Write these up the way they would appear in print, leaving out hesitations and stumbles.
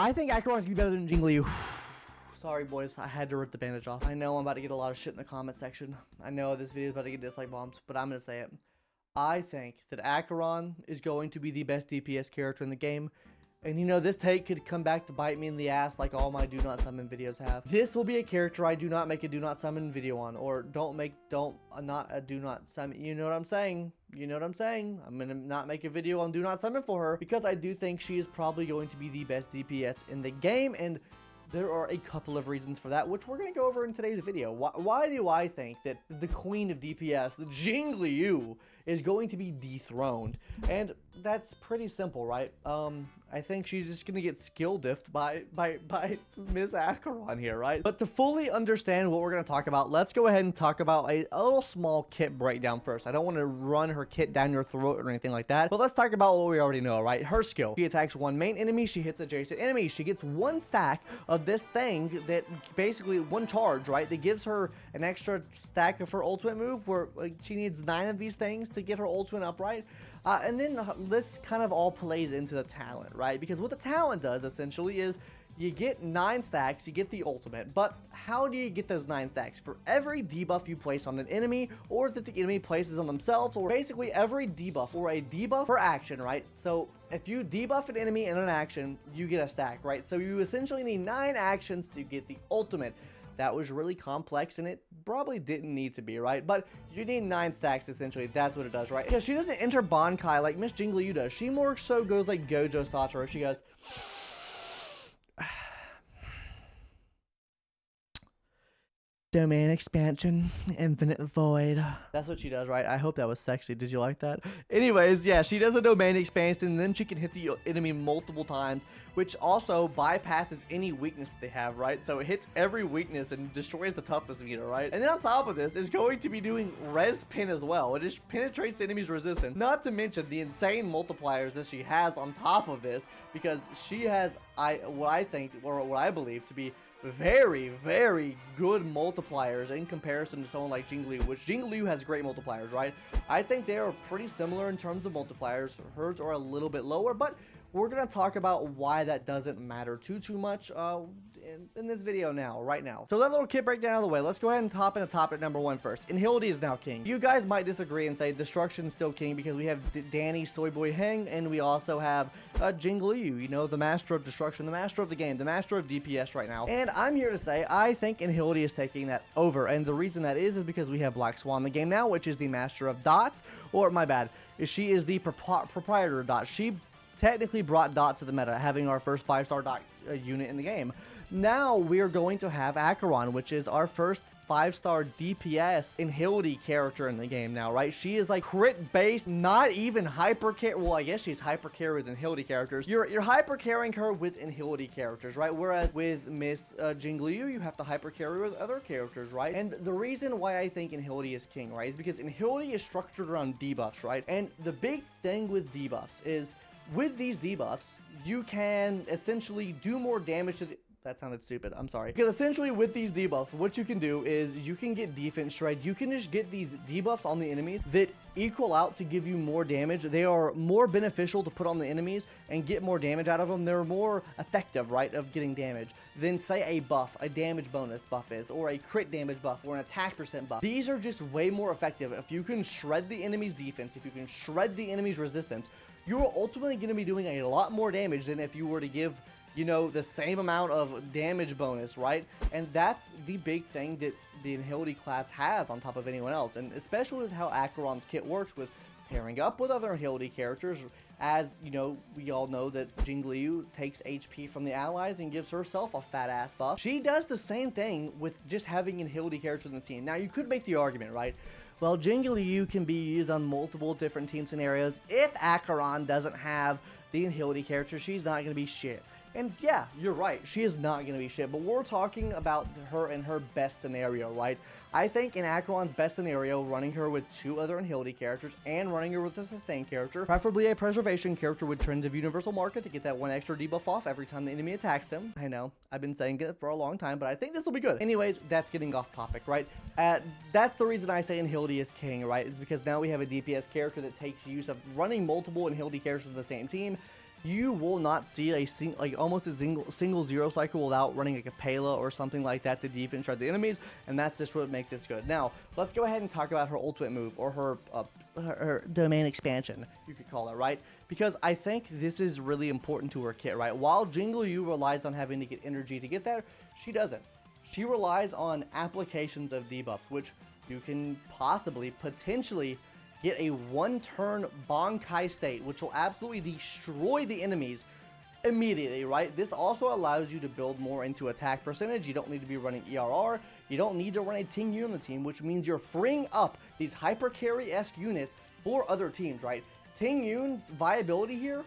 I think Acheron's gonna be better than Jing Liu. Sorry, boys. I had to rip the bandage off. I know I'm about to get a lot of shit in the comment section. I know this video is about to get dislike bombed, but I'm gonna say it. I think that Acheron is going to be the best DPS character in the game. And you know, this take could come back to bite me in the ass like all my do not summon videos have. This will be a character I do not make a do not summon video on, or not a do not summon. You know what I'm saying? You know what I'm saying? I'm gonna not make a video on do not summon for her because I do think she is probably going to be the best DPS in the game, and there are a couple of reasons for that, which we're going to go over in today's video. Why do I think that the queen of DPS, the Jing Liu, is going to be dethroned? And that's pretty simple, right? I think she's just going to get skill diffed by Miss Acheron here, right? But to fully understand what we're going to talk about, let's go ahead and talk about a little small kit breakdown first. I don't want to run her kit down your throat or anything like that, but let's talk about what we already know, right? Her skill. She attacks one main enemy, she hits adjacent enemies, she gets one stack of this thing that basically one charge, right, that gives her an extra stack of her ultimate move where like she needs 9 of these things to get her ultimate up, right? And then this kind of all plays into the talent, right? Because what the talent does essentially is you get 9 stacks, you get the ultimate, but how do you get those 9 stacks? For every debuff you place on an enemy, or that the enemy places on themselves, or basically every debuff, or a debuff for action, right? So if you debuff an enemy in an action, you get a stack, right? So you essentially need 9 actions to get the ultimate. That was really complex, and it probably didn't need to be, right? But you need 9 stacks, essentially. That's what it does, right? Because she doesn't enter Honkai like Miss Jing Liu does. She more so goes like Gojo Satoru. She goes... Domain expansion, infinite void. That's what she does, right? I hope that was sexy. Did you like that? Anyways, yeah, she does a domain expansion, and then she can hit the enemy multiple times, which also bypasses any weakness that they have, right? So it hits every weakness and destroys the toughness meter, right? And then on top of this, it's going to be doing res pin as well. It just penetrates the enemy's resistance. Not to mention the insane multipliers that she has on top of this, because she has what I believe to be very, very good multipliers in comparison to someone like Jing Liu, which Jing Liu has great multipliers, right? I think they are pretty similar in terms of multipliers. Hers are a little bit lower, but we're going to talk about why that doesn't matter too much in this video right now. So that little kit breakdown out of the way, let's go ahead and hop into topic number 1 first. Nhility is now king. You guys might disagree and say Destruction's still king because we have Danny Soyboy Heng, and we also have Jing Liu, you know, the master of destruction, the master of the game, the master of DPS right now. And I'm here to say I think Nhility is taking that over, and the reason that is because we have Black Swan in the game now, which is the master of dots, or my bad, she is the proprietor of dots. She technically brought dots to the meta, having our first 5-star dot unit in the game. Now we are going to have Acheron, which is our first 5-star DPS Nhility character in the game now, right? She is like crit based, not even hyper carry. Well, I guess she's hyper carry with Nhility characters. You're hyper carrying her with Nhility characters, right? Whereas with Miss Jing Liu, you have to hyper carry with other characters, right? And the reason why I think Nhility is king, right, is because Nhility is structured around debuffs, right? And the big thing with debuffs is with these debuffs, you can essentially do more damage to the... That sounded stupid. I'm sorry. Because essentially with these debuffs, what you can do is you can get defense shred. You can just get these debuffs on the enemies that equal out to give you more damage. They are more beneficial to put on the enemies and get more damage out of them. They're more effective, right, of getting damage than say a buff, a damage bonus buff is, or a crit damage buff, or an attack percent buff. These are just way more effective. If you can shred the enemy's defense, if you can shred the enemy's resistance, you're ultimately going to be doing a lot more damage than if you were to give, you know, the same amount of damage bonus, right? And that's the big thing that the Nhility class has on top of anyone else, and especially with how Acheron's kit works with pairing up with other Nhility characters. As you know, we all know that Jing Liu takes HP from the allies and gives herself a fat ass buff. She does the same thing with just having Nhility characters in the team. Now you could make the argument, right? Well, Jing Liu can be used on multiple different team scenarios. If Acheron doesn't have the Nhility character, she's not going to be shit. And yeah, you're right, she is not going to be shit, but we're talking about her in her best scenario, right? I think in Acheron's best scenario, running her with 2 other Nhility characters and running her with a sustain character, preferably a preservation character with Trends of Universal Market to get that 1 extra debuff off every time the enemy attacks them. I know, I've been saying it for a long time, but I think this will be good. Anyways, that's getting off topic, right? That's the reason I say Nhility is king, right? It's because now we have a DPS character that takes use of running multiple Nhility characters in the same team. you will not see almost a single zero cycle without running like a Pela or something like that to defense shred the enemies, and that's just what makes this good. Now, let's go ahead and talk about her ultimate move, or her domain expansion, you could call it, right? Because I think this is really important to her kit, right? While JING LIU relies on having to get energy to get there, she doesn't. She relies on applications of debuffs, which you can potentially get a one-turn Honkai state, which will absolutely destroy the enemies immediately, right? This also allows you to build more into attack percentage. You don't need to be running ERR. You don't need to run a Ting Yun on the team, which means you're freeing up these hyper carry-esque units for other teams, right? Ting Yun's viability here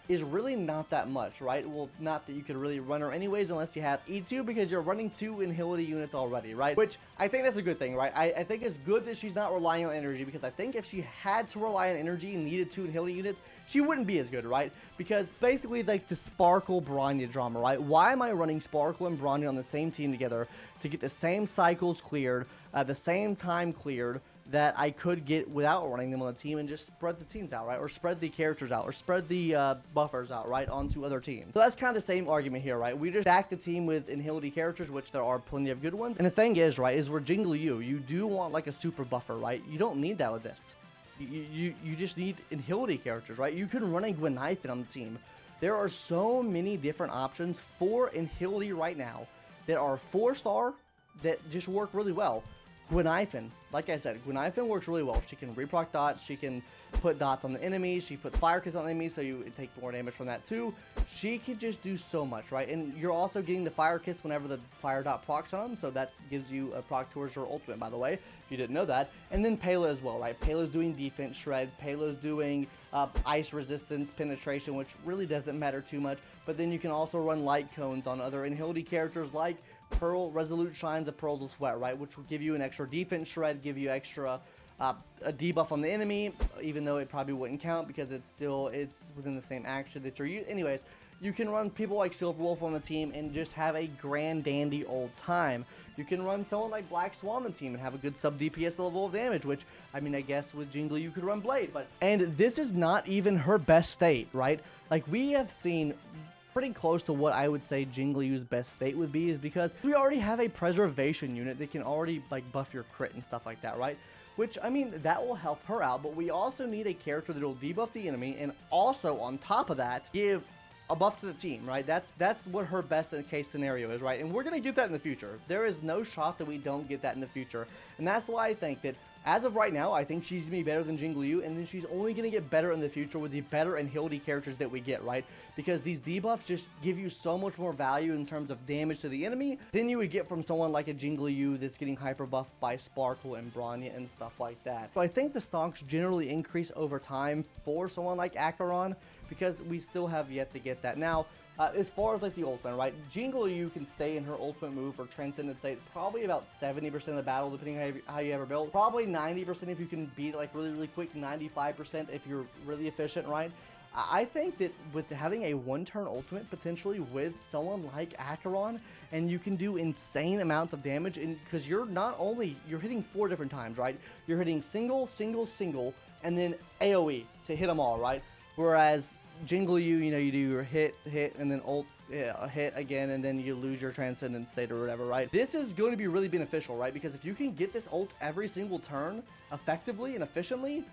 is really not that much, right? Well, not that you could really run her anyways unless you have E2, because you're running 2 Nhility units already, right? Which I think that's a good thing, right? I think it's good that she's not relying on energy, because I think if she had to rely on energy and needed 2 Nhility units, she wouldn't be as good, right? Because basically, like the Sparkle Bronya drama, right? Why am I running Sparkle and Bronya on the same team together to get the same cycles cleared, the same time cleared, that I could get without running them on the team, and just spread the teams out, right? Or spread the characters out, or spread the buffers out, right? Onto other teams. So that's kind of the same argument here, right? We just stack the team with Nhility characters, which there are plenty of good ones. And the thing is, right, is we're JING LIU. You do want like a super buffer, right? You don't need that with this. You just need Nhility characters, right? You can run a Gwenithan on the team. There are so many different options for Nhility right now that are 4-star that just work really well. Gwenithan, like I said, Gwenithan works really well. She can reproc dots, she can put dots on the enemies, she puts fire kiss on the enemies, so you take more damage from that too. She can just do so much, right? And you're also getting the fire kiss whenever the fire dot procs on them, so that gives you a proc towards her ultimate, by the way, if you didn't know that. And then Pela as well, right? Pela's doing defense shred, Pela's doing ice resistance, penetration, which really doesn't matter too much, but then you can also run light cones on other Nhility characters like Pearl, Resolute Shines of Pearls of Sweat, right? Which will give you an extra defense shred, give you extra a debuff on the enemy, even though it probably wouldn't count because it's within the same action that you're using. Anyways, you can run people like Silverwolf on the team and just have a grand dandy old time. You can run someone like Black Swan on the team and have a good sub DPS level of damage, which, I mean, I guess with JING LIU you could run Blade, and this is not even her best state, right? Like, we have seen pretty close to what I would say JING LIU's best state would be, is because we already have a preservation unit that can already like buff your crit and stuff like that, right? Which, I mean, that will help her out, but we also need a character that will debuff the enemy and also on top of that give a buff to the team, right? That's what her best case scenario is, right? And we're gonna get that in the future. There is no shot that we don't get that in the future, and that's why I think that as of right now, I think she's going to be better than JING LIU, and then she's only going to get better in the future with the better Nhility characters that we get, right? Because these debuffs just give you so much more value in terms of damage to the enemy than you would get from someone like a JING LIU that's getting hyper buffed by Sparkle and Bronya and stuff like that. So I think the stocks generally increase over time for someone like Acheron, because we still have yet to get that. Now, as far as like the ultimate, right? JING LIU can stay in her ultimate move or transcendent state probably about 70% of the battle, depending how you ever build. Probably 90% if you can beat it like really quick, 95% if you're really efficient, right? I think that with having a one-turn ultimate potentially with someone like Acheron, and you can do insane amounts of damage, and because you're hitting 4 different times, right? You're hitting single, and then AoE to hit them all, right? Whereas JING LIU, you know, you do your hit, and then ult, hit again, and then you lose your transcendent state or whatever, right? This is going to be really beneficial, right? Because if you can get this ult every single turn effectively and efficiently,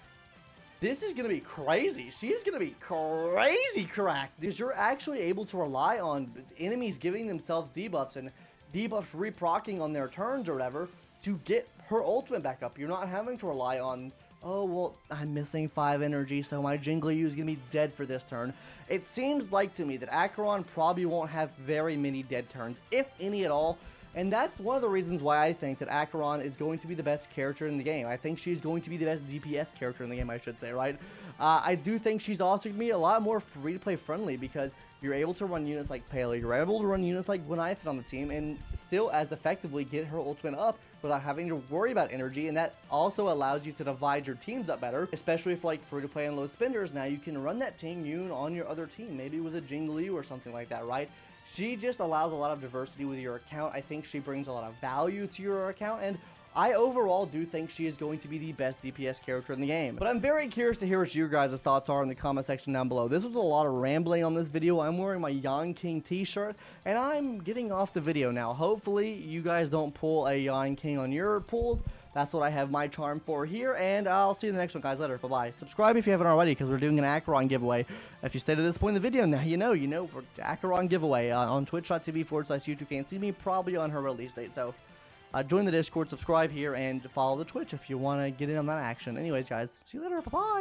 this is going to be crazy. She's going to be crazy cracked, because you're actually able to rely on enemies giving themselves debuffs and debuffs reprocking on their turns or whatever to get her ultimate back up. You're not having to rely on, oh, well, I'm missing 5 energy, so my JING LIU is going to be dead for this turn. It seems like to me that Acheron probably won't have very many dead turns, if any at all. And that's one of the reasons why I think that Acheron is going to be the best character in the game. I think she's going to be the best DPS character in the game, I should say, right? I do think she's also going to be a lot more free-to-play friendly, because you're able to run units like Pele, you're able to run units like Gwenithan on the team, and still as effectively get her ultimate up without having to worry about energy, and that also allows you to divide your teams up better, especially for like free-to-play and low spenders. Now you can run that Ting Yun on your other team, maybe with a JING LIU or something like that, right? She just allows a lot of diversity with your account. I think she brings a lot of value to your account, and I overall do think she is going to be the best DPS character in the game. But I'm very curious to hear what your guys' thoughts are in the comment section down below. This was a lot of rambling on this video. I'm wearing my Yon King t-shirt, and I'm getting off the video now. Hopefully, you guys don't pull a Yon King on your pulls. That's what I have my charm for here, and I'll see you in the next one, guys. Later. Bye-bye. Subscribe if you haven't already, because we're doing an Acheron giveaway. If you stayed to this point in the video, now you know, for Acheron giveaway on twitch.tv/YouTube. Can't see me, probably on her release date. So, join the Discord, subscribe here, and follow the Twitch if you want to get in on that action. Anyways, guys, see you later. Bye-bye.